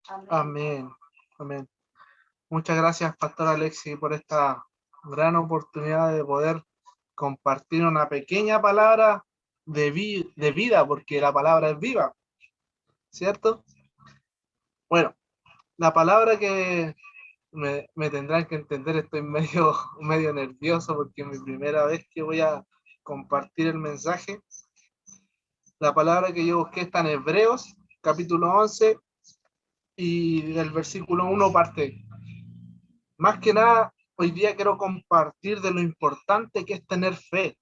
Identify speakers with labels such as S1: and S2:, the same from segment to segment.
S1: Amén. Amén. Muchas gracias, Pastor Alexi, por esta gran oportunidad de poder compartir una pequeña palabra de vida, porque la palabra es viva, ¿cierto? Bueno, la palabra que me tendrán que entender, estoy medio, medio nervioso porque es mi primera vez que voy a compartir el mensaje. La palabra que yo busqué está en Hebreos, capítulo 11, y del versículo 1 parte. Más que nada, hoy día quiero compartir de lo importante que es tener fe,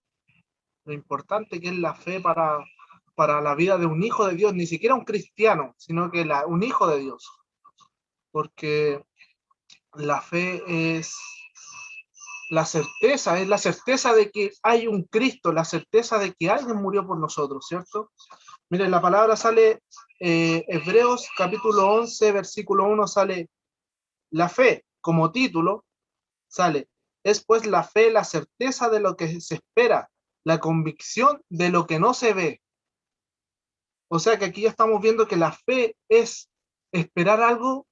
S1: lo importante que es la fe para la vida de un hijo de Dios, ni siquiera un cristiano, sino que un hijo de Dios, porque la fe es la certeza de que hay un Cristo, la certeza de que alguien murió por nosotros, ¿cierto? Miren, la palabra sale, Hebreos capítulo 11, versículo 1 sale, la fe como título, sale, es pues la fe, la certeza de lo que se espera, la convicción de lo que no se ve. O sea que aquí ya estamos viendo que la fe es esperar algo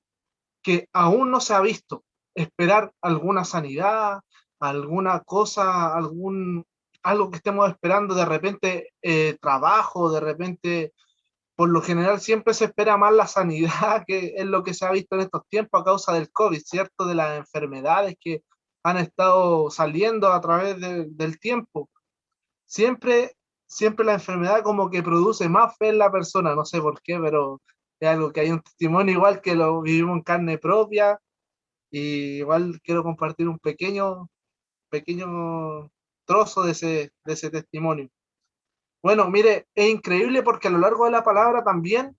S1: que aún no se ha visto, esperar alguna sanidad, alguna cosa, algo que estemos esperando, de repente trabajo, de repente, por lo general siempre se espera más la sanidad, que es lo que se ha visto en estos tiempos a causa del COVID, ¿cierto? De las enfermedades que han estado saliendo a través del tiempo. Siempre, siempre la enfermedad como que produce más fe en la persona, no sé por qué, pero es algo que hay un testimonio igual que lo vivimos en carne propia, y igual quiero compartir un pequeño trozo de ese testimonio. Bueno, mire, es increíble porque a lo largo de la palabra también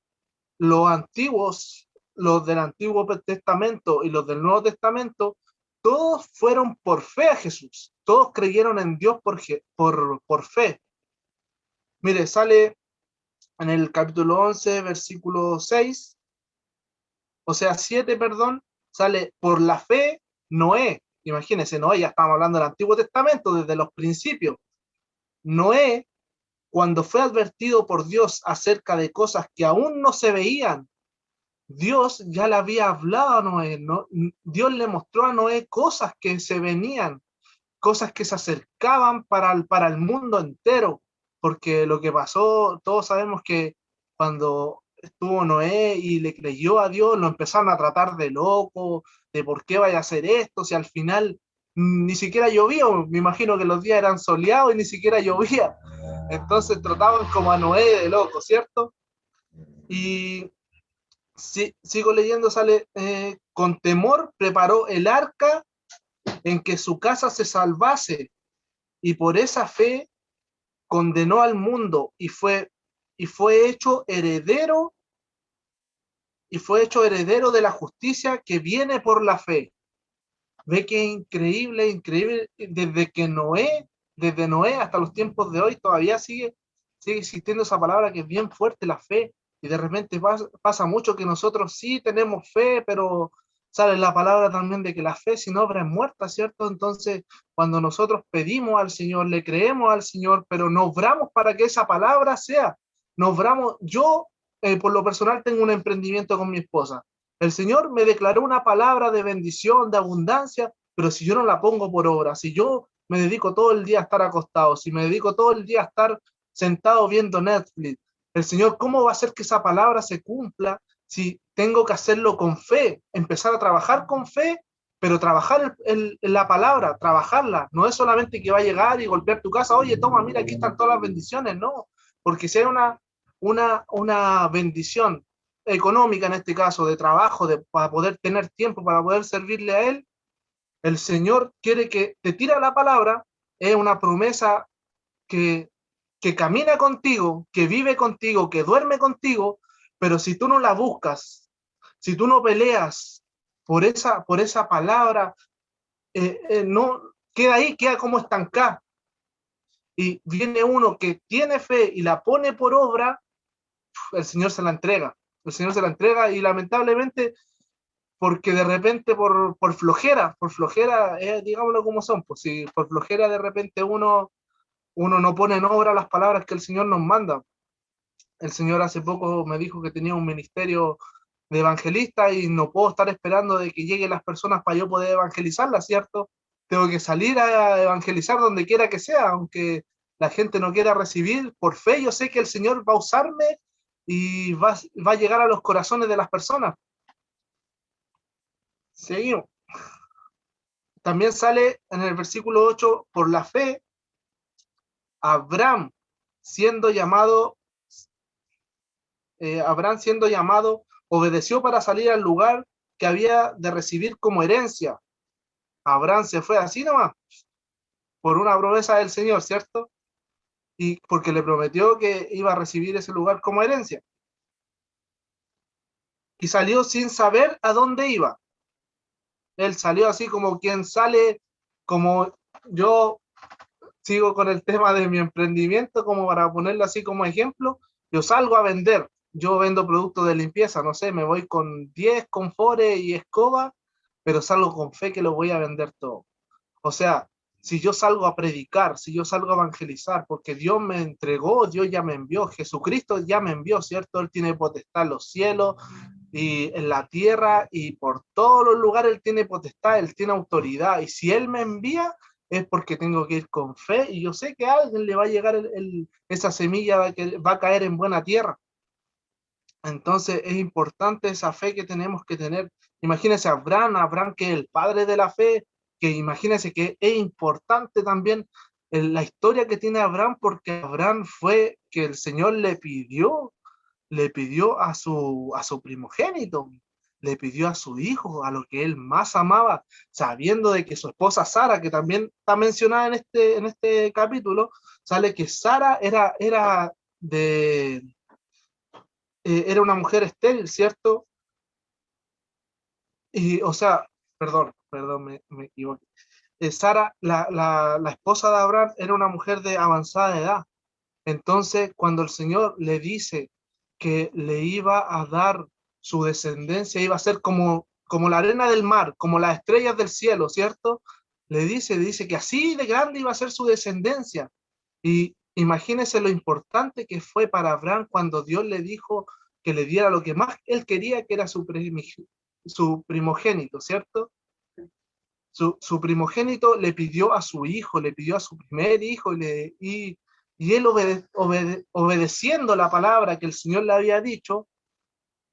S1: los antiguos, los del Antiguo Testamento y los del Nuevo Testamento, todos fueron por fe a Jesús, todos creyeron en Dios por fe. Mire, sale en el capítulo 11, versículo 6, o sea, 7, perdón, sale por la fe Noé. Imagínense, Noé, ya estamos hablando del Antiguo Testamento, desde los principios. Noé, cuando fue advertido por Dios acerca de cosas que aún no se veían, Dios ya le había hablado a Noé, ¿no? Dios le mostró a Noé cosas que se venían, cosas que se acercaban para el mundo entero, porque lo que pasó, todos sabemos que cuando estuvo Noé y le creyó a Dios, lo empezaron a tratar de loco, de por qué vaya a hacer esto, si al final ni siquiera llovía, me imagino que los días eran soleados y ni siquiera llovía, entonces trataban como a Noé de loco, ¿cierto? Y sigo leyendo, sale, con temor preparó el arca en que su casa se salvase, y por esa fe condenó al mundo y fue hecho heredero y fue hecho heredero de la justicia que viene por la fe. Ve que increíble, increíble, desde Noé hasta los tiempos de hoy todavía sigue existiendo esa palabra que es bien fuerte, la fe, y de repente pasa mucho que nosotros sí tenemos fe, pero sale la palabra también de que la fe sin obra es muerta, ¿cierto? Entonces, cuando nosotros pedimos al Señor, le creemos al Señor, pero no obramos para que esa palabra sea, no obramos, yo por lo personal tengo un emprendimiento con mi esposa. El Señor me declaró una palabra de bendición, de abundancia, pero si yo no la pongo por obra, si yo me dedico todo el día a estar acostado, si me dedico todo el día a estar sentado viendo Netflix, el Señor, ¿cómo va a hacer que esa palabra se cumpla si tengo que hacerlo con fe? Empezar a trabajar con fe, pero trabajar la palabra, trabajarla. No es solamente que va a llegar y golpear tu casa, oye, toma, mira, aquí están todas las bendiciones, no. Porque si hay una bendición económica, en este caso, de trabajo, para poder tener tiempo, para poder servirle a Él, el Señor quiere que te tira la palabra, es una promesa que, que camina contigo, que vive contigo, que duerme contigo, pero si tú no la buscas, si tú no peleas por esa palabra, no queda ahí, queda como estancada. Y viene uno que tiene fe y la pone por obra, el Señor se la entrega. El Señor se la entrega y lamentablemente, porque de repente por flojera, digámoslo como son, pues si por flojera de repente uno no pone en obra las palabras que el Señor nos manda. El Señor hace poco me dijo que tenía un ministerio de evangelista y no puedo estar esperando de que lleguen las personas para yo poder evangelizarlas, ¿cierto? Tengo que salir a evangelizar donde quiera que sea, aunque la gente no quiera recibir. Por fe yo sé que el Señor va a usarme y va a llegar a los corazones de las personas. Seguimos. También sale en el versículo 8, por la fe, Abraham siendo llamado, obedeció para salir al lugar que había de recibir como herencia. Abraham se fue así nomás, por una promesa del Señor, ¿cierto? Y porque le prometió que iba a recibir ese lugar como herencia. Y salió sin saber a dónde iba. Él salió así como quien sale, como yo sigo con el tema de mi emprendimiento, como para ponerlo así como ejemplo. Yo salgo a vender, yo vendo productos de limpieza, no sé, me voy con 10 confores y escoba, pero salgo con fe que lo voy a vender todo. O sea, si yo salgo a predicar, si yo salgo a evangelizar, porque Dios me entregó, Dios ya me envió, Jesucristo ya me envió, ¿cierto? Él tiene potestad en los cielos y en la tierra y por todos los lugares Él tiene potestad, Él tiene autoridad. Y si Él me envía, es porque tengo que ir con fe y yo sé que a alguien le va a llegar esa semilla que va a caer en buena tierra. Entonces es importante esa fe que tenemos que tener. Imagínense a Abraham que es el padre de la fe, que imagínense que es importante también la historia que tiene Abraham, porque Abraham fue que el Señor le pidió a su primogénito, le pidió a su hijo, a lo que él más amaba, sabiendo de que su esposa Sara, que también está mencionada en este capítulo, sale que Sara era una mujer estéril, ¿cierto? Y, o sea, perdón, me equivoqué. Sara, la esposa de Abraham, era una mujer de avanzada edad. Entonces, cuando el Señor le dice que le iba a dar su descendencia, iba a ser como la arena del mar, como las estrellas del cielo, ¿cierto? Le dice que así de grande iba a ser su descendencia. Y imagínese lo importante que fue para Abraham cuando Dios le dijo que le diera lo que más él quería, que era su primogénito, ¿cierto? Su primogénito le pidió a su hijo, le pidió a su primer hijo, y él obedeciendo la palabra que el Señor le había dicho,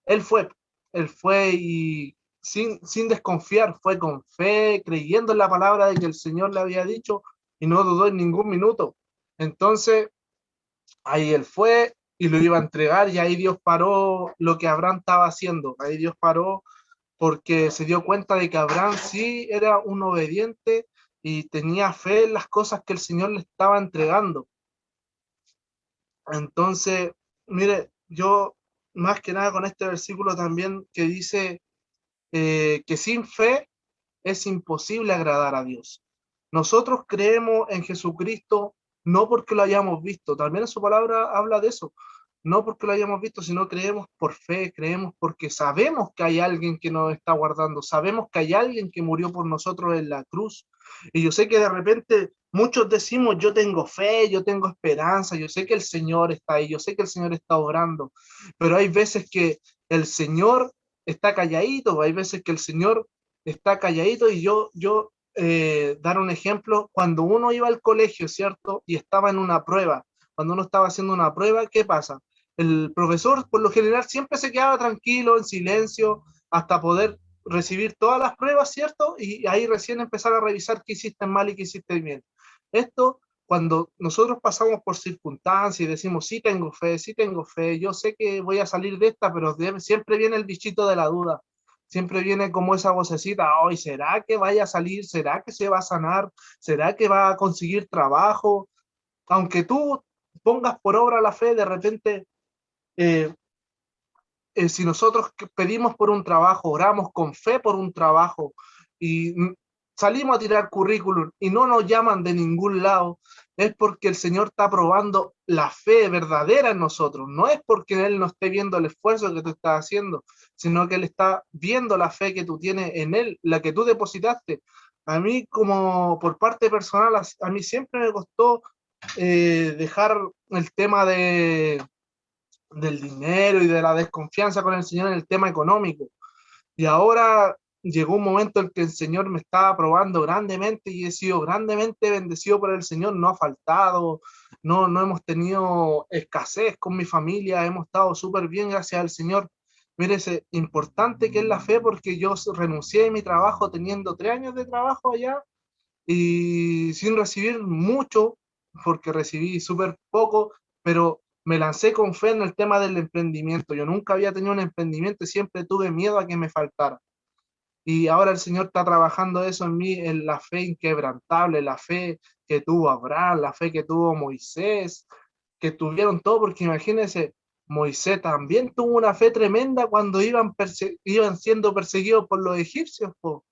S1: él fue, él fue y sin desconfiar, fue con fe, creyendo en la palabra de que el Señor le había dicho y no dudó en ningún minuto. Entonces, ahí él fue y lo iba a entregar y ahí Dios paró lo que Abraham estaba haciendo. Ahí Dios paró porque se dio cuenta de que Abraham sí era un obediente y tenía fe en las cosas que el Señor le estaba entregando. Entonces, mire, yo más que nada con este versículo también que dice que sin fe es imposible agradar a Dios. Nosotros creemos en Jesucristo no porque lo hayamos visto, también su palabra habla de eso, no porque lo hayamos visto, sino creemos por fe, creemos porque sabemos que hay alguien que nos está guardando, sabemos que hay alguien que murió por nosotros en la cruz. Y yo sé que de repente muchos decimos, yo tengo fe, yo tengo esperanza, yo sé que el Señor está ahí, yo sé que el Señor está obrando, pero hay veces que el Señor está calladito, hay veces que el Señor está calladito y dar un ejemplo, cuando uno iba al colegio, ¿cierto? Y estaba en una prueba, cuando uno estaba haciendo una prueba, ¿qué pasa? El profesor por lo general siempre se quedaba tranquilo, en silencio, hasta poder recibir todas las pruebas, ¿cierto? Y ahí recién empezar a revisar qué hiciste mal y qué hiciste bien. Esto, cuando nosotros pasamos por circunstancias y decimos, sí tengo fe, yo sé que voy a salir de esta, pero siempre viene el bichito de la duda. Siempre viene como esa vocecita, hoy, ¿será que vaya a salir? ¿Será que se va a sanar? ¿Será que va a conseguir trabajo? Aunque tú pongas por obra la fe, de repente eh, si nosotros pedimos por un trabajo, oramos con fe por un trabajo y salimos a tirar currículum y no nos llaman de ningún lado, es porque el Señor está probando la fe verdadera en nosotros. No es porque Él no esté viendo el esfuerzo que tú estás haciendo, sino que Él está viendo la fe que tú tienes en Él, la que tú depositaste. A mí, como por parte personal, a mí siempre me costó dejar el tema del dinero y de la desconfianza con el Señor en el tema económico. Y ahora llegó un momento en que el Señor me estaba probando grandemente y he sido grandemente bendecido por el Señor. No ha faltado, no hemos tenido escasez con mi familia, hemos estado súper bien gracias al Señor. Mire, es importante que es la fe, porque yo renuncié a mi trabajo teniendo 3 años de trabajo allá y sin recibir mucho, porque recibí súper poco, pero me lancé con fe en el tema del emprendimiento. Yo nunca había tenido un emprendimiento y siempre tuve miedo a que me faltara. Y ahora el Señor está trabajando eso en mí, en la fe inquebrantable, la fe que tuvo Abraham, la fe que tuvo Moisés, que tuvieron todo, porque imagínense, Moisés también tuvo una fe tremenda cuando iban siendo perseguidos por los egipcios, po,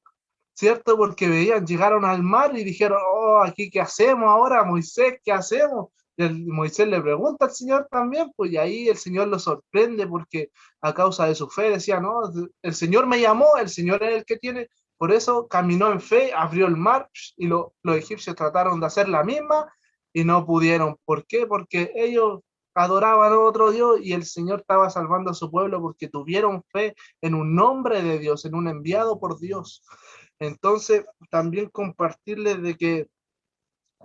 S1: ¿cierto? Porque veían, llegaron al mar y dijeron, oh, aquí, ¿qué hacemos ahora, Moisés? ¿Qué hacemos? Y Moisés le pregunta al Señor también, pues y ahí el Señor lo sorprende porque a causa de su fe decía, no, el Señor me llamó, el Señor es el que tiene, por eso caminó en fe, abrió el mar y los egipcios trataron de hacer la misma y no pudieron. ¿Por qué? Porque ellos adoraban a otro Dios y el Señor estaba salvando a su pueblo porque tuvieron fe en un nombre de Dios, en un enviado por Dios. Entonces, también compartirles de que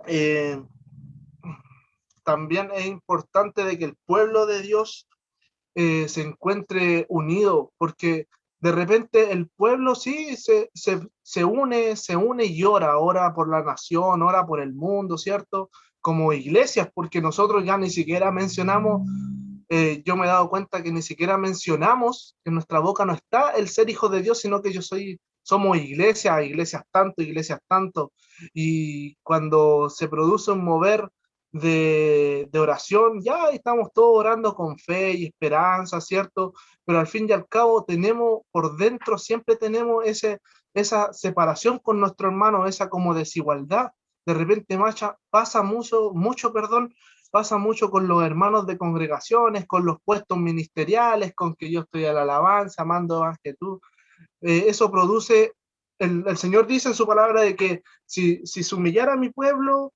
S1: eh, también es importante de que el pueblo de Dios se encuentre unido, porque de repente el pueblo sí se une y ora por la nación, ora por el mundo, ¿cierto? Como iglesias, porque nosotros ya ni siquiera mencionamos, yo me he dado cuenta que ni siquiera mencionamos, en nuestra boca no está el ser hijo de Dios, sino que somos iglesias, iglesias tanto, y cuando se produce un mover de oración, ya estamos todos orando con fe y esperanza, ¿cierto? Pero al fin y al cabo tenemos por dentro, siempre tenemos esa separación con nuestro hermano, esa como desigualdad. De repente pasa pasa mucho con los hermanos de congregaciones, con los puestos ministeriales, con que yo estoy a la alabanza, amando más que tú. Eso produce, el Señor dice en su palabra de que si se humillara a mi pueblo,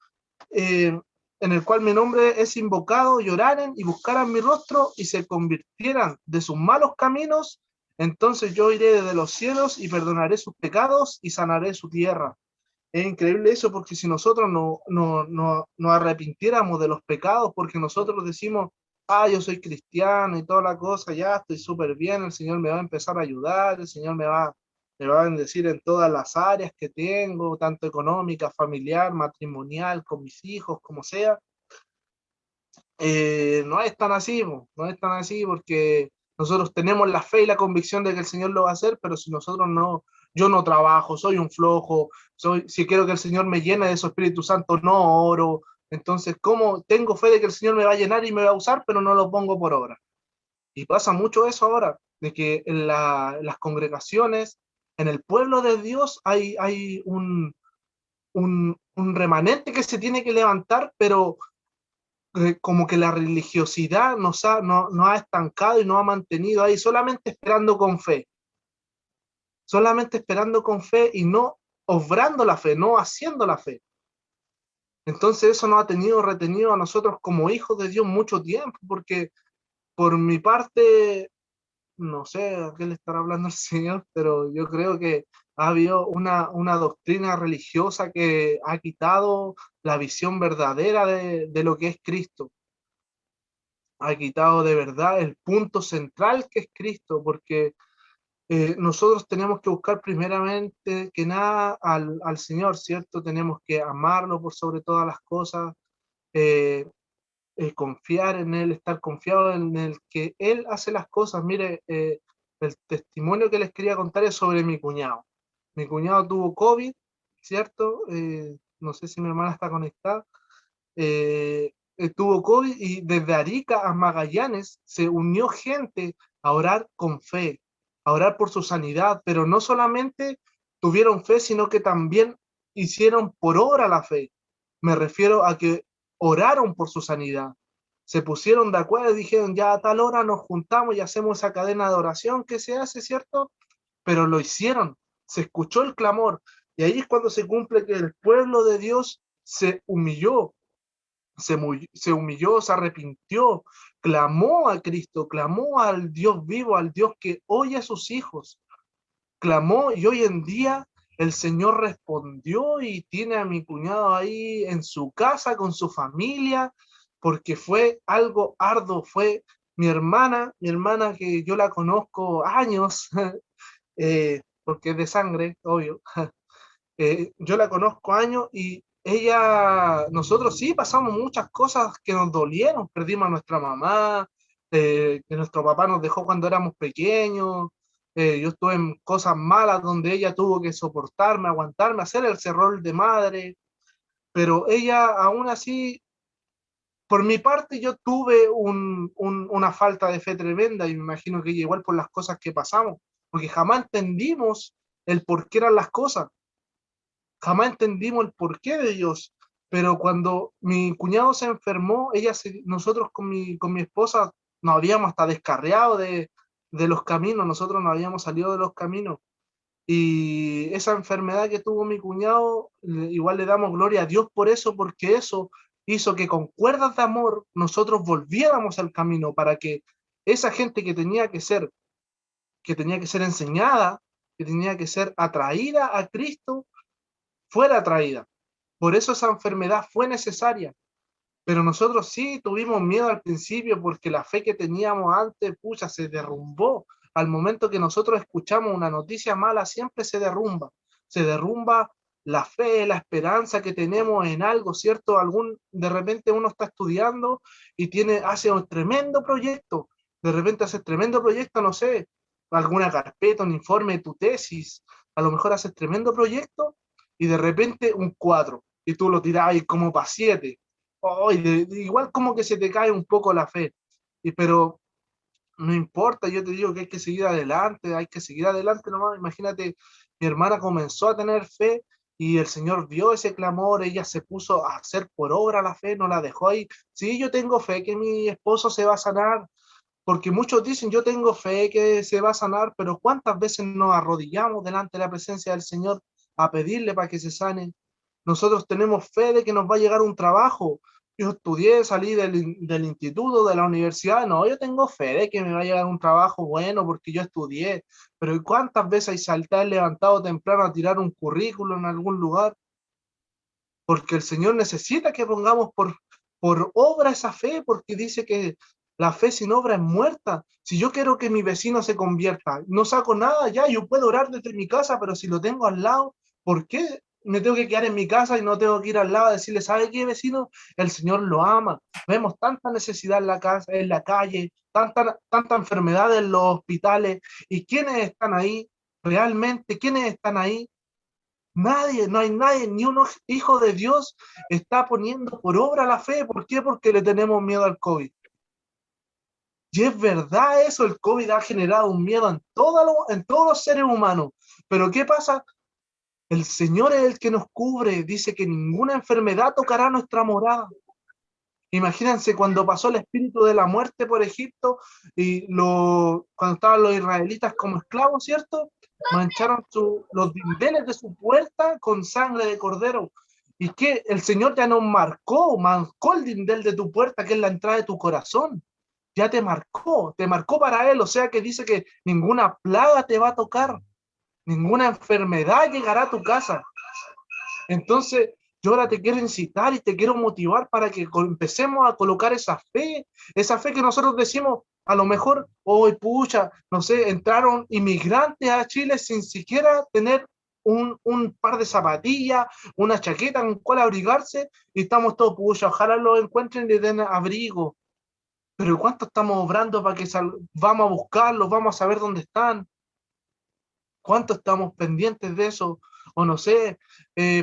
S1: eh, en el cual mi nombre es invocado, lloraren y buscaran mi rostro y se convirtieran de sus malos caminos, entonces yo iré desde los cielos y perdonaré sus pecados y sanaré su tierra. Es increíble eso, porque si nosotros no arrepintiéramos de los pecados, porque nosotros decimos, ah, yo soy cristiano y toda la cosa, ya estoy súper bien, el Señor me va a empezar a ayudar, el Señor me va a bendecir en todas las áreas que tengo, tanto económica, familiar, matrimonial, con mis hijos, como sea. No es tan así, no es tan así, porque nosotros tenemos la fe y la convicción de que el Señor lo va a hacer, pero si nosotros no, yo no trabajo, soy un flojo, si quiero que el Señor me llene de su Espíritu Santo, no oro. Entonces, ¿cómo tengo fe de que el Señor me va a llenar y me va a usar, pero no lo pongo por obra? Y pasa mucho eso ahora, de que en las congregaciones, en el pueblo de Dios, hay un remanente que se tiene que levantar, pero como que la religiosidad nos ha estancado y nos ha mantenido ahí solamente esperando con fe y no obrando la fe, no haciendo la fe. Entonces eso nos ha tenido retenido a nosotros como hijos de Dios mucho tiempo, porque por mi parte, no sé a qué le estará hablando el Señor, pero yo creo que ha habido una doctrina religiosa que ha quitado la visión verdadera de lo que es Cristo. Ha quitado de verdad el punto central que es Cristo, porque nosotros tenemos que buscar primeramente que nada al Señor, ¿cierto? Tenemos que amarlo por sobre todas las cosas, eh, confiar en Él, estar confiado en el que Él hace las cosas. Mire, el testimonio que les quería contar es sobre mi cuñado. Mi cuñado tuvo COVID, ¿cierto? No sé si mi hermana está conectada. Tuvo COVID y desde Arica a Magallanes se unió gente a orar con fe, a orar por su sanidad, pero no solamente tuvieron fe, sino que también hicieron por obra la fe. Me refiero a que oraron por su sanidad. Se pusieron de acuerdo y dijeron, ya a tal hora nos juntamos y hacemos esa cadena de oración que se hace, ¿cierto? Pero lo hicieron, se escuchó el clamor y ahí es cuando se cumple que el pueblo de Dios se humilló, se humilló, se arrepintió, clamó a Cristo, clamó al Dios vivo, al Dios que oye a sus hijos, clamó, y hoy en día el Señor respondió y tiene a mi cuñado ahí en su casa con su familia, porque fue algo arduo, fue mi hermana que yo la conozco años, porque es de sangre, obvio. Yo la conozco años y ella, nosotros sí pasamos muchas cosas que nos dolieron, perdimos a nuestra mamá, que nuestro papá nos dejó cuando éramos pequeños, yo estuve en cosas malas donde ella tuvo que soportarme, aguantarme, hacer ese rol de madre, pero ella aún así, por mi parte yo tuve una falta de fe tremenda y me imagino que ella igual por las cosas que pasamos, porque jamás entendimos el por qué eran las cosas. Jamás entendimos el porqué de ellos, pero cuando mi cuñado se enfermó, nosotros con mi esposa nos habíamos hasta descarriado de los caminos, nosotros nos habíamos salido de los caminos. Y esa enfermedad que tuvo mi cuñado, igual le damos gloria a Dios por eso, porque eso hizo que con cuerdas de amor nosotros volviéramos al camino para que esa gente que tenía que ser enseñada, que tenía que ser atraída a Cristo, fuera atraída. Por eso esa enfermedad fue necesaria. Pero nosotros sí tuvimos miedo al principio porque la fe que teníamos antes, pucha, se derrumbó. Al momento que nosotros escuchamos una noticia mala, siempre se derrumba. Se derrumba la fe, la esperanza que tenemos en algo, ¿cierto? De repente uno está estudiando y hace un tremendo proyecto. De repente hace tremendo proyecto, no sé, alguna carpeta, un informe de tu tesis. A lo mejor haces tremendo proyecto y de repente un 4 y tú lo tirás ahí como para 7. Oh, igual como que se te cae un poco la fe, pero no importa, yo te digo que hay que seguir adelante nomás. Imagínate, mi hermana comenzó a tener fe y el Señor vio ese clamor, ella se puso a hacer por obra la fe, no la dejó ahí. Sí, yo tengo fe que mi esposo se va a sanar, porque muchos dicen, yo tengo fe que se va a sanar, pero ¿cuántas veces nos arrodillamos delante de la presencia del Señor a pedirle para que se sane? Nosotros tenemos fe de que nos va a llegar un trabajo. Yo estudié, salí del instituto, de la universidad. No, yo tengo fe de que me va a llegar un trabajo bueno porque yo estudié. Pero ¿cuántas veces hay saltar levantado temprano a tirar un currículo en algún lugar? Porque el Señor necesita que pongamos por obra esa fe, porque dice que la fe sin obra es muerta. Si yo quiero que mi vecino se convierta, no saco nada ya, yo puedo orar desde mi casa, pero si lo tengo al lado, ¿por qué me tengo que quedar en mi casa y no tengo que ir al lado a decirle, ¿sabe qué, vecino? El Señor lo ama. Vemos tanta necesidad en la casa, en la calle, tanta enfermedad en los hospitales. ¿Y quiénes están ahí? Realmente, ¿quiénes están ahí? Nadie, no hay nadie, ni un hijo de Dios está poniendo por obra la fe. ¿Por qué? Porque le tenemos miedo al COVID. Y es verdad eso, el COVID ha generado un miedo en todos los seres humanos. Pero ¿qué pasa? El Señor es el que nos cubre, dice que ninguna enfermedad tocará nuestra morada. Imagínense cuando pasó el espíritu de la muerte por Egipto y cuando estaban los israelitas como esclavos, ¿cierto? Mancharon los dinteles de su puerta con sangre de cordero. Y que el Señor ya nos marcó el dindel de tu puerta, que es la entrada de tu corazón. Ya te marcó para Él. O sea que dice que ninguna plaga te va a tocar, ninguna enfermedad llegará a tu casa. Entonces, yo ahora te quiero incitar y te quiero motivar para que empecemos a colocar esa fe que nosotros decimos, a lo mejor, hoy, pucha, no sé, entraron inmigrantes a Chile sin siquiera tener un par de zapatillas, una chaqueta con cual abrigarse, y estamos todos, pucha, ojalá lo encuentren y le den abrigo. Pero ¿cuánto estamos obrando para que vamos a buscarlos, vamos a saber dónde están? ¿Cuánto estamos pendientes de eso? O no sé,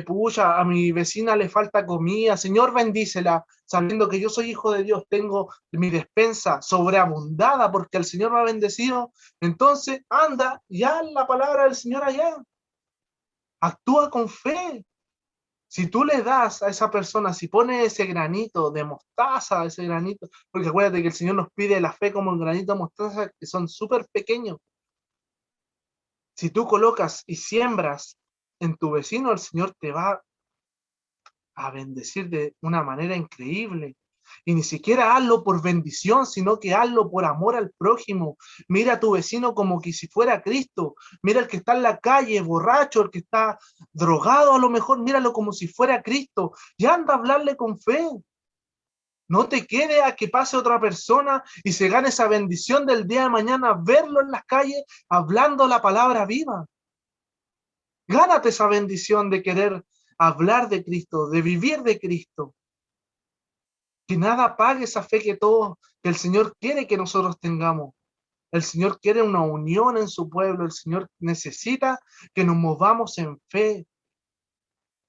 S1: pucha, a mi vecina le falta comida, Señor, bendícela, sabiendo que yo soy hijo de Dios, tengo mi despensa sobreabundada porque el Señor me ha bendecido. Entonces, anda, ya la palabra del Señor allá, actúa con fe. Si tú le das a esa persona, si pones ese granito de mostaza, ese granito, porque acuérdate que el Señor nos pide la fe como el granito de mostaza, que son súper pequeños. Si tú colocas y siembras en tu vecino, el Señor te va a bendecir de una manera increíble. Y ni siquiera hazlo por bendición, sino que hazlo por amor al prójimo. Mira a tu vecino como que si fuera Cristo. Mira al que está en la calle, borracho, el que está drogado, a lo mejor míralo como si fuera Cristo. Y anda a hablarle con fe. No te quede a que pase otra persona y se gane esa bendición del día de mañana, verlo en las calles hablando la palabra viva. Gánate esa bendición de querer hablar de Cristo, de vivir de Cristo. Que nada apague esa fe que el Señor quiere que nosotros tengamos. El Señor quiere una unión en su pueblo. El Señor necesita que nos movamos en fe.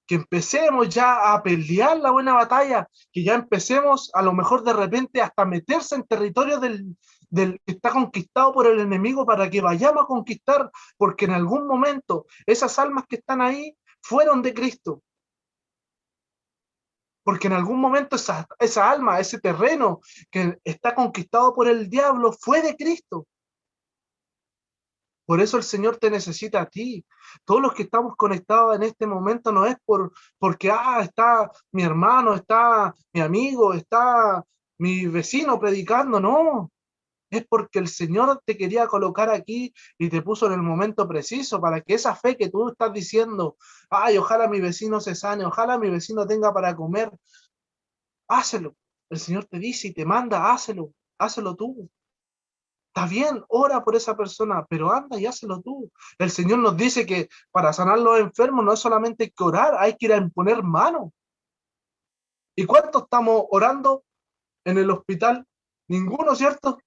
S1: Que empecemos ya a pelear la buena batalla. Que ya empecemos a lo mejor de repente hasta meterse en territorio del que está conquistado por el enemigo para que vayamos a conquistar. Porque en algún momento esas almas que están ahí fueron de Cristo. Porque en algún momento esa alma, ese terreno que está conquistado por el diablo fue de Cristo. Por eso el Señor te necesita a ti. Todos los que estamos conectados en este momento no es porque está mi hermano, está mi amigo, está mi vecino predicando, no. Es porque el Señor te quería colocar aquí y te puso en el momento preciso para que esa fe que tú estás diciendo, ay, ojalá mi vecino se sane, ojalá mi vecino tenga para comer, hácelo. El Señor te dice y te manda, hácelo tú. Está bien, ora por esa persona, pero anda y hácelo tú. El Señor nos dice que para sanar los enfermos no es solamente que orar, hay que ir a imponer manos. ¿Y cuántos estamos orando en el hospital? Ninguno, ¿cierto?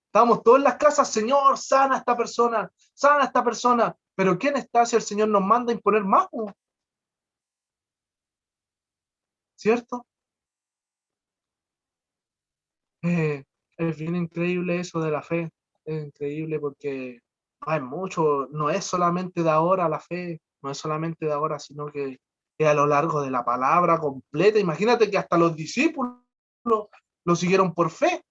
S1: Estamos todos en las casas, Señor, sana a esta persona, sana a esta persona. Pero ¿quién está si el Señor nos manda a imponer manos? ¿Cierto? Eh, es bien increíble eso de la fe. Es increíble porque hay mucho, no es solamente de ahora la fe, no es solamente de ahora, sino que es a lo largo de la palabra completa. Imagínate que hasta los discípulos lo siguieron por fe.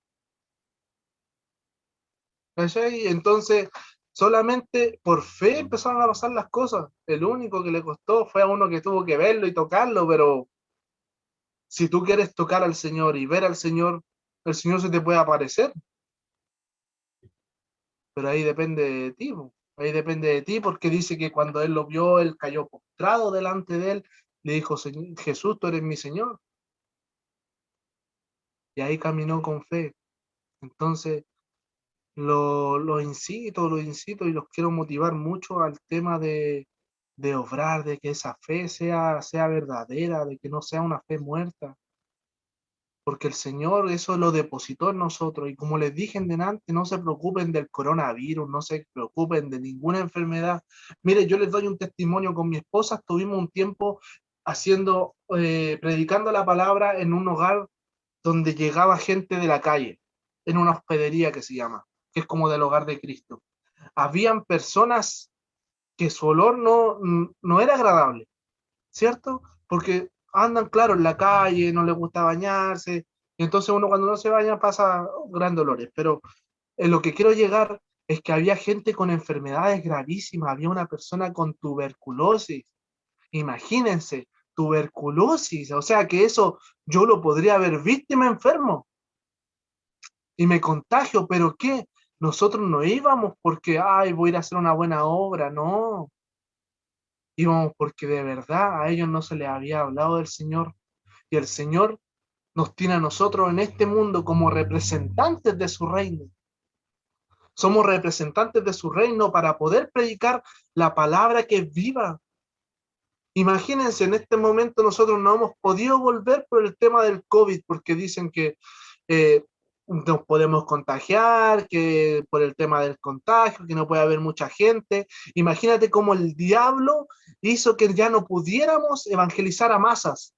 S1: ¿Cachai? Entonces, solamente por fe empezaron a pasar las cosas. El único que le costó fue a uno que tuvo que verlo y tocarlo, pero si tú quieres tocar al Señor y ver al Señor, el Señor se te puede aparecer. Pero ahí depende de ti, po. Ahí depende de ti porque dice que cuando él lo vio, él cayó postrado delante de él, le dijo, Jesús, tú eres mi Señor. Y ahí caminó con fe. Entonces, lo incito y los quiero motivar mucho al tema de obrar, de que esa fe sea verdadera, de que no sea una fe muerta, porque el Señor eso lo depositó en nosotros. Y como les dije en delante, no se preocupen del coronavirus, no se preocupen de ninguna enfermedad. Mire, yo les doy un testimonio con mi esposa, estuvimos un tiempo predicando la palabra en un hogar donde llegaba gente de la calle, en una hospedería que se llama, que es como del hogar de Cristo. Habían personas que su olor no era agradable, ¿cierto? Porque andan, claro, en la calle, no les gusta bañarse, y entonces uno cuando no se baña pasa gran dolores, pero en lo que quiero llegar es que había gente con enfermedades gravísimas, había una persona con tuberculosis, imagínense, tuberculosis, o sea que eso yo lo podría haber visto y me enfermo, y me contagio, pero ¿qué? Nosotros no íbamos porque, ay, voy a ir a hacer una buena obra, no, íbamos porque de verdad a ellos no se les había hablado del Señor. Y el Señor nos tiene a nosotros en este mundo como representantes de su reino. Somos representantes de su reino para poder predicar la palabra que es viva. Imagínense, en este momento nosotros no hemos podido volver por el tema del COVID, porque dicen que eh, nos podemos contagiar, que por el tema del contagio, que no puede haber mucha gente. Imagínate cómo el diablo hizo que ya no pudiéramos evangelizar a masas,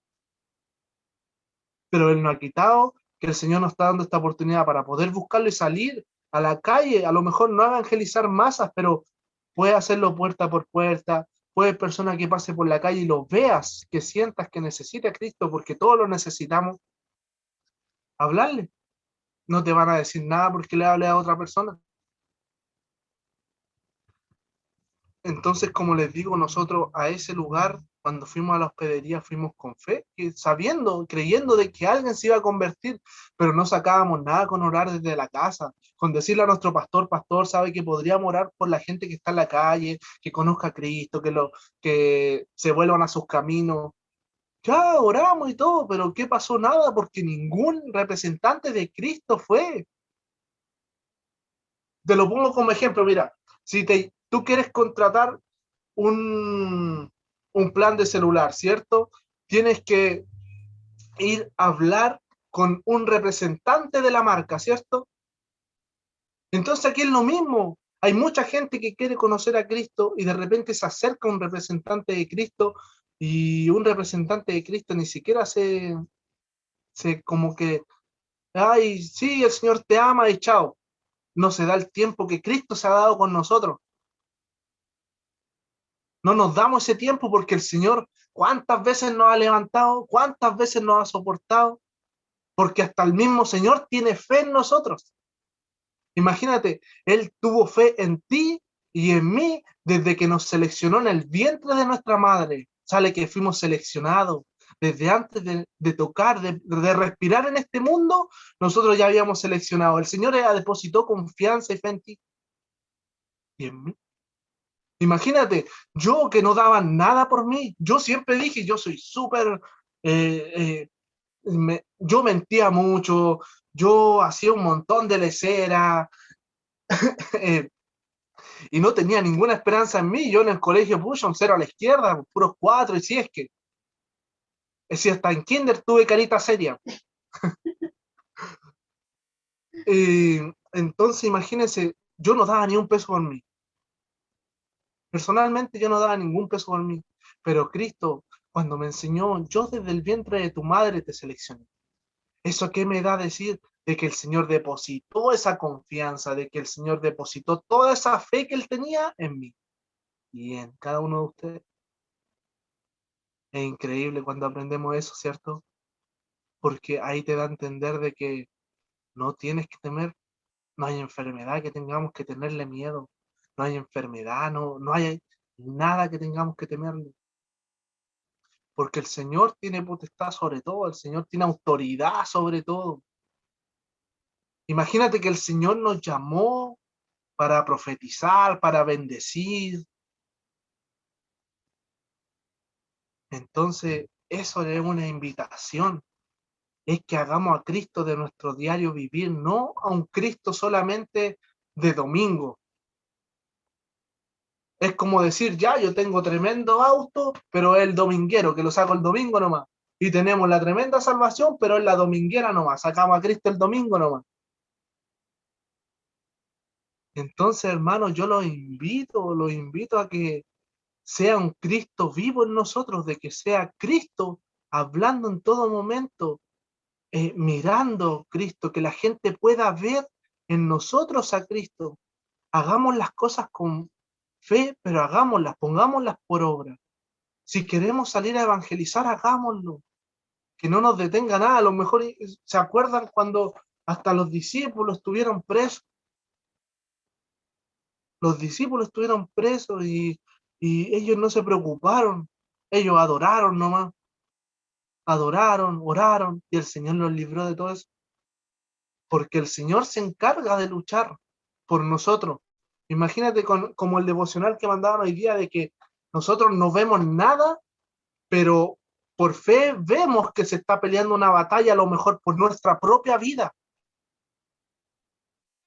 S1: pero él no ha quitado que el Señor nos está dando esta oportunidad para poder buscarlo y salir a la calle, a lo mejor no evangelizar masas, pero puede hacerlo puerta por puerta, puede persona que pase por la calle y lo veas, que sientas que necesita a Cristo, porque todos lo necesitamos, hablarle. No te van a decir nada porque le hable a otra persona. Entonces, como les digo, nosotros a ese lugar, cuando fuimos a la hospedería, fuimos con fe, sabiendo, creyendo de que alguien se iba a convertir, pero no sacábamos nada con orar desde la casa, con decirle a nuestro pastor, pastor, sabe que podríamos orar por la gente que está en la calle, que conozca a Cristo, que se vuelvan a sus caminos. Ya oramos y todo, pero ¿qué pasó? Nada, porque ningún representante de Cristo fue. Te lo pongo como ejemplo, mira, si tú quieres contratar un, un plan de celular, ¿cierto? Tienes que ir a hablar con un representante de la marca, ¿cierto? Entonces aquí es lo mismo. Hay mucha gente que quiere conocer a Cristo y de repente se acerca un representante de Cristo y un representante de Cristo ni siquiera se como que, ay, sí, el Señor te ama y chao. No se da el tiempo que Cristo se ha dado con nosotros. No nos damos ese tiempo porque el Señor cuántas veces nos ha levantado, cuántas veces nos ha soportado, porque hasta el mismo Señor tiene fe en nosotros. Imagínate, Él tuvo fe en ti y en mí desde que nos seleccionó en el vientre de nuestra madre. Sale que fuimos seleccionados. Desde antes de tocar, de respirar en este mundo, nosotros ya habíamos seleccionado. El Señor depositó confianza y fe en ti y en mí. Imagínate, yo que no daba nada por mí, yo siempre dije, yo soy súper, eh, yo mentía mucho, yo hacía un montón de lesera, eh, y no tenía ninguna esperanza en mí. Yo en el colegio puse un cero a la izquierda, puros cuatro, y si es que, si hasta en kinder tuve carita seria. Entonces, imagínense, yo no daba ni un peso por mí. Personalmente yo no daba ningún peso por mí, pero Cristo, cuando me enseñó, yo desde el vientre de tu madre te seleccioné. ¿Eso qué me da a decir? De que el Señor depositó esa confianza, de que el Señor depositó toda esa fe que Él tenía en mí y en cada uno de ustedes. Es increíble cuando aprendemos eso, ¿cierto? Porque ahí te da a entender de que no tienes que temer, no hay enfermedad que tengamos que tenerle miedo, no hay enfermedad, no hay nada que tengamos que temerle, porque el Señor tiene potestad sobre todo, el Señor tiene autoridad sobre todo. Imagínate que el Señor nos llamó para profetizar, para bendecir. Entonces, eso es una invitación, es que hagamos a Cristo de nuestro diario vivir, no a un Cristo solamente de domingo. Es como decir, ya, yo tengo tremendo auto, pero es el dominguero, que lo saco el domingo nomás. Y tenemos la tremenda salvación, pero es la dominguera nomás. Sacamos a Cristo el domingo nomás. Entonces, hermanos, yo los invito a que sea un Cristo vivo en nosotros, de que sea Cristo hablando en todo momento, mirando a Cristo, que la gente pueda ver en nosotros a Cristo. Hagamos las cosas con fe, pero hagámoslas, pongámoslas por obra. Si queremos salir a evangelizar, hagámoslo. Que no nos detenga nada. A lo mejor se acuerdan cuando hasta los discípulos estuvieron presos. Los discípulos estuvieron presos y ellos no se preocuparon. Ellos adoraron nomás. Adoraron, oraron y el Señor los libró de todo eso. Porque el Señor se encarga de luchar por nosotros. Imagínate como el devocional que mandaban hoy día de que nosotros no vemos nada, pero por fe vemos que se está peleando una batalla a lo mejor por nuestra propia vida,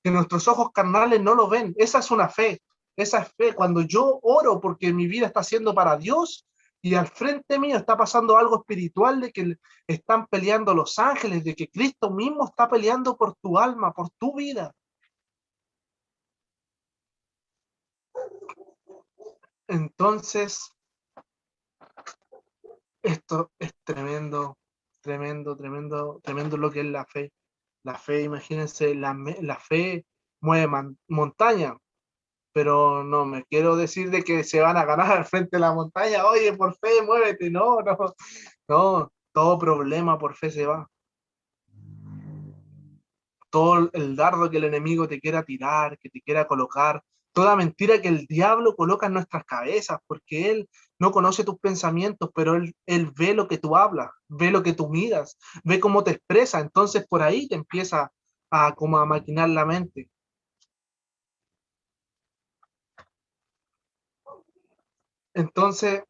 S1: que nuestros ojos carnales no lo ven. Esa es una fe, esa es fe. Cuando yo oro porque mi vida está siendo para Dios y al frente mío está pasando algo espiritual de que están peleando los ángeles, de que Cristo mismo está peleando por tu alma, por tu vida. Entonces, esto es tremendo, tremendo, tremendo, tremendo lo que es la fe. La fe, imagínense, la fe mueve montaña, pero no me quiero decir de que se van a ganar al frente de la montaña, oye, por fe, muévete, no, no, no, todo problema por fe se va. Todo el dardo que el enemigo te quiera tirar, que te quiera colocar, toda mentira que el diablo coloca en nuestras cabezas, porque él no conoce tus pensamientos, pero él ve lo que tú hablas, ve lo que tú miras, ve cómo te expresas, entonces por ahí te empieza a como a maquinar la mente. Entonces,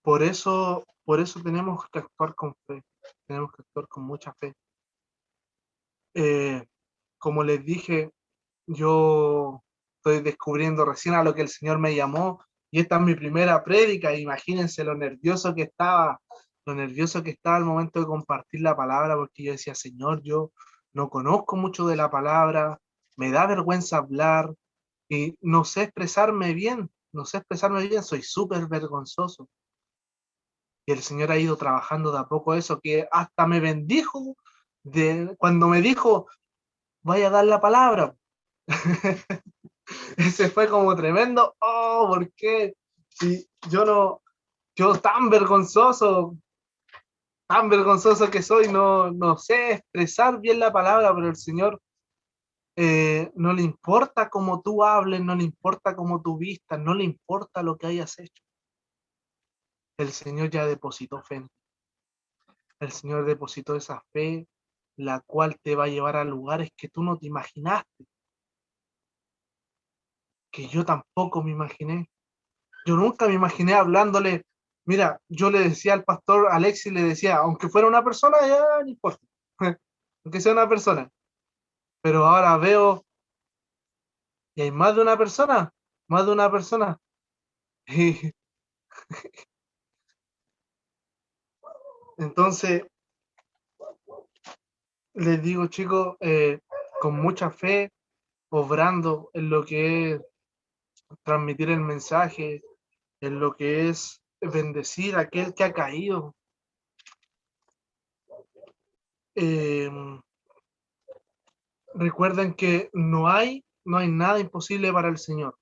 S1: por eso tenemos que actuar con fe, tenemos que actuar con mucha fe. Eh, como les dije, yo estoy descubriendo recién a lo que el Señor me llamó y esta es mi primera prédica. Imagínense lo nervioso que estaba al momento de compartir la palabra, porque yo decía, Señor, yo no conozco mucho de la palabra, me da vergüenza hablar y no sé expresarme bien, no sé expresarme bien, soy súper vergonzoso. Y el Señor ha ido trabajando de a poco eso, que hasta me bendijo cuando me dijo, vaya a dar la palabra. Ese fue como tremendo. Oh, ¿por qué? Si yo no, yo tan vergonzoso que soy, no sé expresar bien la palabra, pero el Señor no le importa cómo tú hables, no le importa cómo tú vistas, no le importa lo que hayas hecho. El Señor ya depositó fe en ti. El Señor depositó esa fe, la cual te va a llevar a lugares que tú no te imaginaste, que yo tampoco me imaginé. Yo nunca me imaginé hablándole. Mira, yo le decía al pastor Alexis, le decía, aunque fuera una persona, ya no importa, aunque sea una persona, pero ahora veo y hay más de una persona. Y entonces les digo, chicos, con mucha fe, obrando en lo que es transmitir el mensaje, en lo que es bendecir a aquel que ha caído. Eh, Recuerden que no hay nada imposible para el Señor.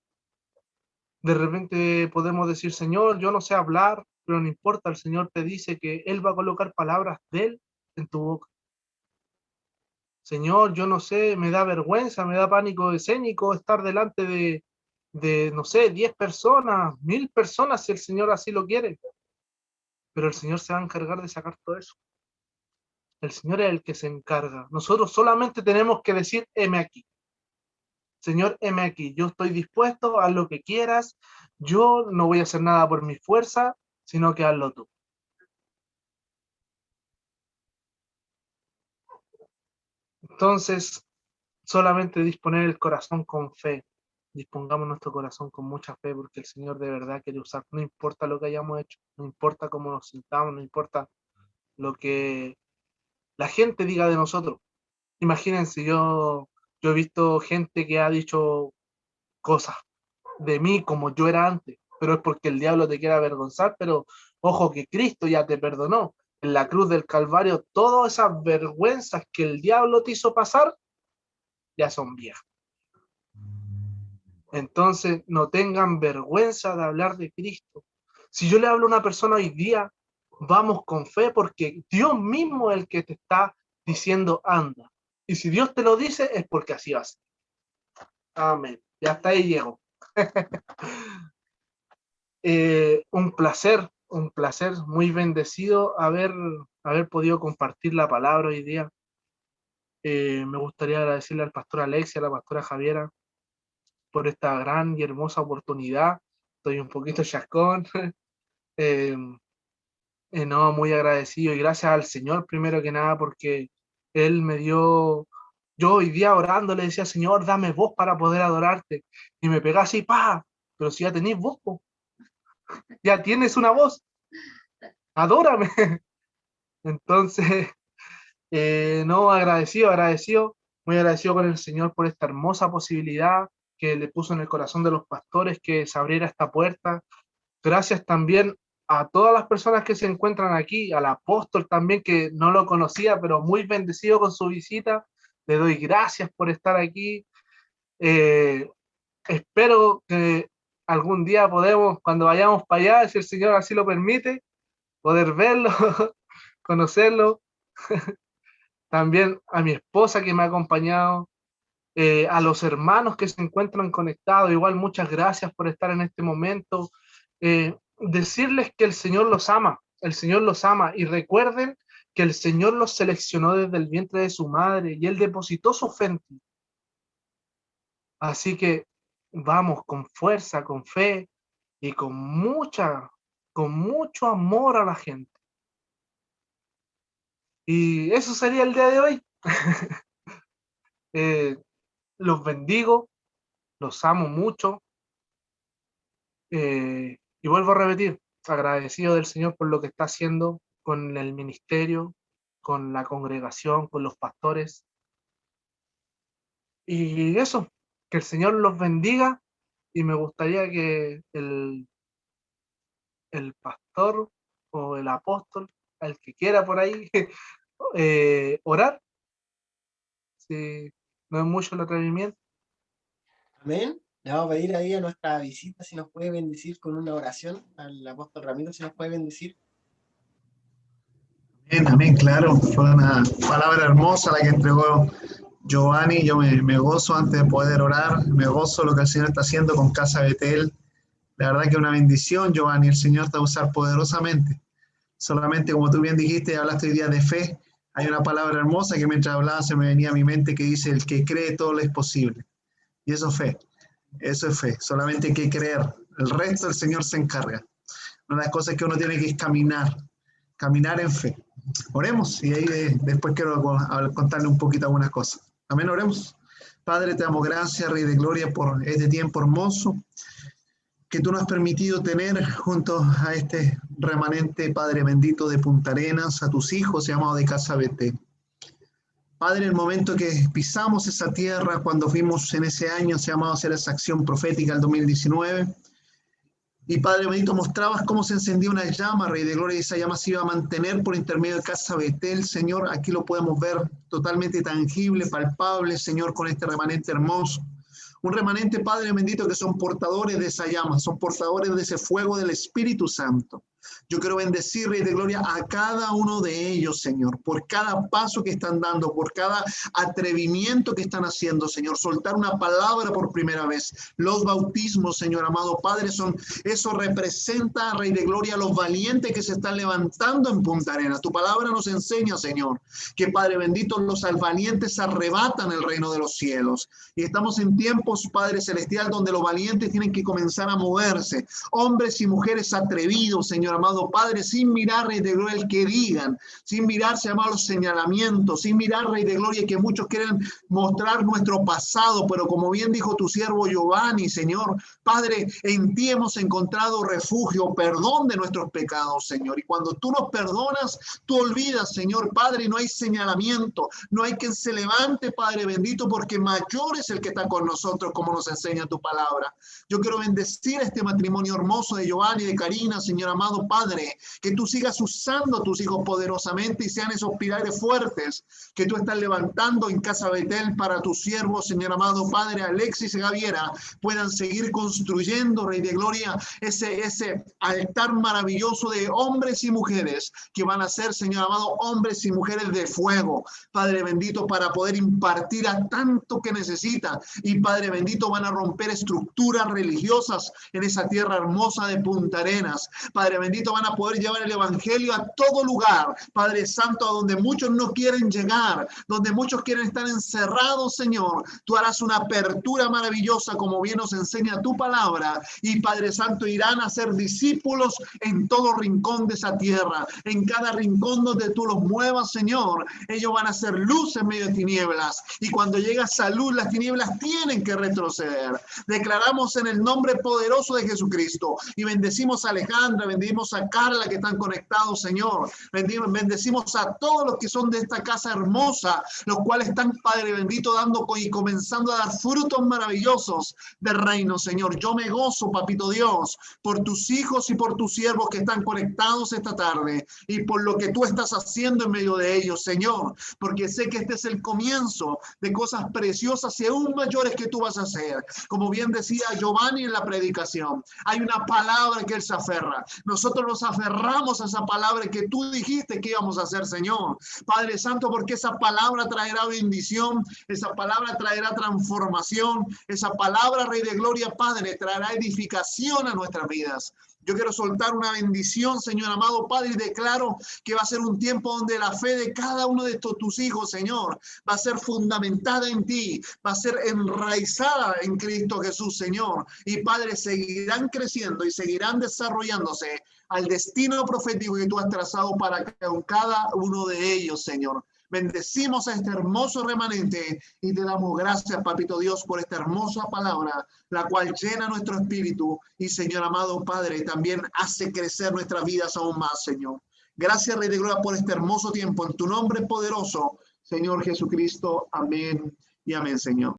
S1: De repente podemos decir, Señor, yo no sé hablar, pero no importa, el Señor te dice que Él va a colocar palabras de Él en tu boca. Señor, yo no sé, me da vergüenza, me da pánico escénico estar delante no sé, 10 personas, 1000 personas, si el Señor así lo quiere. Pero el Señor se va a encargar de sacar todo eso. El Señor es el que se encarga. Nosotros solamente tenemos que decir, heme aquí. Señor, heme aquí. Yo estoy dispuesto a lo que quieras. Yo no voy a hacer nada por mi fuerza, sino que hazlo tú. Entonces, solamente disponer el corazón con fe. Dispongamos nuestro corazón con mucha fe, porque el Señor de verdad quiere usar. No importa lo que hayamos hecho, no importa cómo nos sintamos, no importa lo que la gente diga de nosotros. Imagínense, yo he visto gente que ha dicho cosas de mí como yo era antes, pero es porque el diablo te quiere avergonzar, pero ojo que Cristo ya te perdonó. En la cruz del Calvario, todas esas vergüenzas que el diablo te hizo pasar, ya son viejas. Entonces, no tengan vergüenza de hablar de Cristo. Si yo le hablo a una persona hoy día, vamos con fe porque Dios mismo es el que te está diciendo anda. Y si Dios te lo dice, es porque así va a ser. Amén. Y hasta ahí llego. Un placer, muy bendecido haber podido compartir la palabra hoy día. Me gustaría agradecerle al pastor Alexia, a la pastora Javiera, por esta gran y hermosa oportunidad. Estoy un poquito chascón. Eh, no, muy agradecido y gracias al Señor primero que nada porque Él me dio, yo hoy día orando le decía, Señor, dame voz para poder adorarte. Y me pegaba así, pa, pero si ya tenéis voz, po, ya tienes una voz, adórame. Entonces, no, agradecido, muy agradecido con el Señor por esta hermosa posibilidad que le puso en el corazón de los pastores que se abriera esta puerta. Gracias también a todas las personas que se encuentran aquí, al apóstol también que no lo conocía, pero muy bendecido con su visita. Le doy gracias por estar aquí. Eh, Espero que algún día podemos, cuando vayamos para allá, si el Señor así lo permite, poder verlo, conocerlo. También a mi esposa que me ha acompañado. A los hermanos que se encuentran conectados, igual muchas gracias por estar en este momento. Decirles que el Señor los ama, y recuerden que el Señor los seleccionó desde el vientre de su madre y Él depositó su fe en ti. Así que vamos con fuerza, con fe y con mucho amor a la gente. Y eso sería el día de hoy. Los bendigo, los amo mucho. Y vuelvo a repetir, agradecido del Señor por lo que está haciendo con el ministerio, con la congregación, con los pastores. Y eso, que el Señor los bendiga, y me gustaría que el pastor o el apóstol, el que quiera por ahí, orar, si no es mucho el atrevimiento.
S2: Amén. Le vamos a pedir ahí a nuestra visita si nos puede bendecir con una oración, al apóstol Ramiro si nos puede bendecir.
S3: Amén, amén, claro. Fue una palabra hermosa la que entregó Giovanni. Yo me gozo antes de poder orar, me gozo lo que el Señor está haciendo con Casa Betel. La verdad que es una bendición, Giovanni. El Señor te va a usar poderosamente. Solamente, como tú bien dijiste, hablaste hoy día de fe. Hay una palabra hermosa que mientras hablaba se me venía a mi mente que dice: el que cree todo le es posible. Y eso es fe. Eso es fe. Solamente hay que creer. El resto el Señor se encarga. Una de las cosas que uno tiene que es caminar en fe. Oremos y ahí después quiero contarle un poquito algunas cosas. Amén, oremos. Padre, te damos gracias, Rey de Gloria, por este tiempo hermoso que tú nos has permitido tener junto a este remanente, Padre bendito, de Punta Arenas, a tus hijos llamados de Casa Betel. Padre, el momento que pisamos esa tierra, cuando fuimos en ese año, se llamaba a hacer esa acción profética, el 2019, y Padre bendito, mostrabas cómo se encendía una llama, Rey de Gloria, y esa llama se iba a mantener por intermedio de Casa Betel, Señor. Aquí lo podemos ver totalmente tangible, palpable, Señor, con este remanente hermoso. Un remanente, Padre bendito, que son portadores de esa llama, son portadores de ese fuego del Espíritu Santo. Yo quiero bendecir, Rey de Gloria, a cada uno de ellos, Señor, por cada paso que están dando, por cada atrevimiento que están haciendo, Señor. Soltar una palabra por primera vez. Los bautismos, Señor amado Padre, eso representa, Rey de Gloria, los valientes que se están levantando en Punta Arenas. Tu palabra nos enseña, Señor, que, Padre bendito, los valientes arrebatan el reino de los cielos. Y estamos en tiempos, Padre celestial, donde los valientes tienen que comenzar a moverse. Hombres y mujeres atrevidos, Señor amado Padre, sin mirar, Rey de Gloria, el que digan, sin mirar, Señor amado, los señalamientos, sin mirar, Rey de Gloria, que muchos quieren mostrar nuestro pasado, pero como bien dijo tu siervo Giovanni, Señor, Padre, en ti hemos encontrado refugio, perdón de nuestros pecados, Señor. Y cuando tú nos perdonas, tú olvidas, Señor, Padre, y no hay señalamiento, no hay quien se levante, Padre bendito, porque mayor es el que está con nosotros, como nos enseña tu palabra. Yo quiero bendecir este matrimonio hermoso de Giovanni y de Karina, Señor amado Padre, que tú sigas usando a tus hijos poderosamente y sean esos pilares fuertes que tú estás levantando en Casa Betel para tus siervos, Señor amado Padre, Alexis y Javiera, puedan seguir construyendo, Rey de Gloria, ese altar maravilloso de hombres y mujeres que van a ser, Señor amado, hombres y mujeres de fuego, Padre bendito, para poder impartir a tanto que necesita. Y Padre bendito, van a romper estructuras religiosas en esa tierra hermosa de Punta Arenas. Padre bendito, van a poder llevar el evangelio a todo lugar, Padre Santo, a donde muchos no quieren llegar, donde muchos quieren estar encerrados, Señor. Tú harás una apertura maravillosa, como bien nos enseña tu palabra, y Padre Santo, irán a ser discípulos en todo rincón de esa tierra, en cada rincón donde tú los muevas, Señor. Ellos van a ser luz en medio de tinieblas, y cuando llega esa luz, las tinieblas tienen que retroceder. Declaramos en el nombre poderoso de Jesucristo, y bendecimos a Alejandra, bendecimos a Carla que están conectados, Señor. Bendecimos a todos los que son de esta casa hermosa, los cuales están, Padre bendito, dando y comenzando a dar frutos maravillosos del reino, Señor. Yo me gozo, Papito Dios, por tus hijos y por tus siervos que están conectados esta tarde, y por lo que tú estás haciendo en medio de ellos, Señor, porque sé que este es el comienzo de cosas preciosas y aún mayores que tú vas a hacer. Como bien decía Giovanni en la predicación, hay una palabra que él se aferra. Nosotros nosotros nos aferramos a esa palabra que tú dijiste que íbamos a hacer, Señor. Padre Santo, porque esa palabra traerá bendición, esa palabra traerá transformación, esa palabra, Rey de Gloria, Padre, traerá edificación a nuestras vidas. Yo quiero soltar una bendición, Señor amado Padre, y declaro que va a ser un tiempo donde la fe de cada uno de estos tus hijos, Señor, va a ser fundamentada en ti, va a ser enraizada en Cristo Jesús, Señor. Y Padre, seguirán creciendo y seguirán desarrollándose al destino profético que tú has trazado para cada uno de ellos, Señor. Bendecimos a este hermoso remanente y te damos gracias, Papito Dios, por esta hermosa palabra, la cual llena nuestro espíritu y, Señor amado Padre, también hace crecer nuestras vidas aún más, Señor. Gracias, Rey de Gloria, por este hermoso tiempo. En tu nombre poderoso, Señor Jesucristo. Amén y amén, Señor.